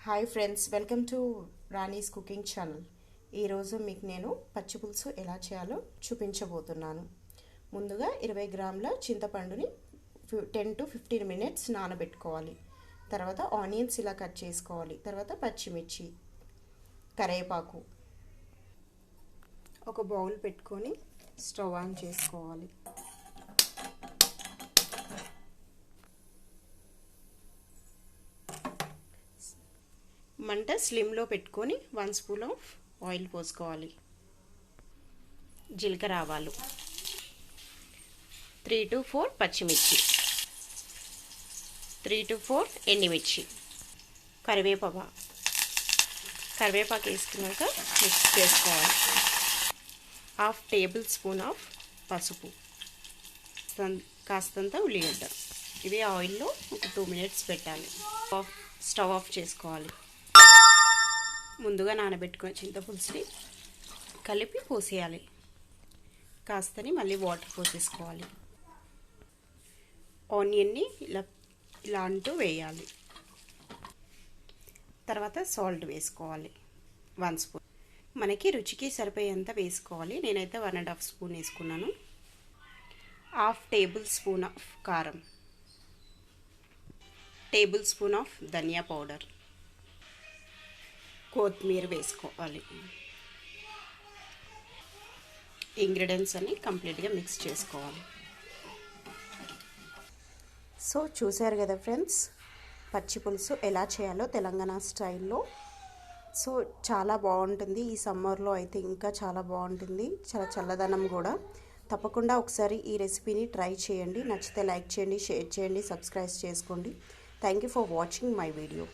Hi friends, welcome to Rani's cooking channel. ఈరోజు మీకు నేను పచ్చి పులుసు ఎలా చేయాలో చూపించబోతున్నాను. ముందుగా 20 గ్రాముల చింతపండుని 10 to 15 మినిట్స్ నానబెట్టుకోవాలి. తర్వాత ఆనియన్స్ ఇలా కట్ చేసుకోవాలి. తర్వాత పచ్చిమిర్చి, కరివేపాకు. ఒక బౌల్ పెట్టుకొని స్టవ్ ఆన్ చేసుకోవాలి. మంట స్లిమ్లో పెట్టుకొని 1 స్పూన్ ఆఫ్ ఆయిల్ పోసుకోవాలి. జీలకర్ర ఆవాలు, 3 to 4 పచ్చిమిర్చి, 3 to 4 ఎండుమిర్చి, కరివేపాకు వేసుకున్నాక మిక్స్ చేసుకోవాలి. 1/2 టేబుల్ స్పూన్ ఆఫ్ పసుపు, కాస్తంత ఉల్లిగడ్డ. ఇవి ఆయిల్లో ఒక 2 మినిట్స్ పెట్టాలి. స్టవ్ ఆఫ్ చేసుకోవాలి. ముందుగా నానబెట్టుకున్న చింతపులుసుని కలిపి పోసేయాలి. కాస్తని మళ్ళీ వాటర్ పోసేసుకోవాలి. ఆనియన్ని ఇలా అంటూ వేయాలి. తర్వాత సాల్ట్ వేసుకోవాలి. 1 స్పూన్. మనకి రుచికి సరిపోయేంత వేసుకోవాలి. నేనైతే 1.5 స్పూన్ వేసుకున్నాను. 1/2 టేబుల్ స్పూన్ ఆఫ్ కారం, టేబుల్ స్పూన్ ఆఫ్ ధనియా పౌడర్, కొత్తిమీర వేసుకోవాలి. ఇంగ్రీడియంట్స్ అన్ని కంప్లీట్గా మిక్స్ చేసుకోవాలి. సో చూసారు కదా ఫ్రెండ్స్, పచ్చి పులుసు ఎలా చేయాలో తెలంగాణ స్టైల్లో. సో చాలా బాగుంటుంది. ఈ సమ్మర్లో అయితే ఇంకా చాలా బాగుంటుంది. చాలా చల్లదనం కూడా. తప్పకుండా ఒకసారి ఈ రెసిపీని ట్రై చేయండి. నచ్చితే లైక్ చేయండి, షేర్ చేయండి, సబ్స్క్రైబ్ చేసుకోండి. Thank you for watching my video.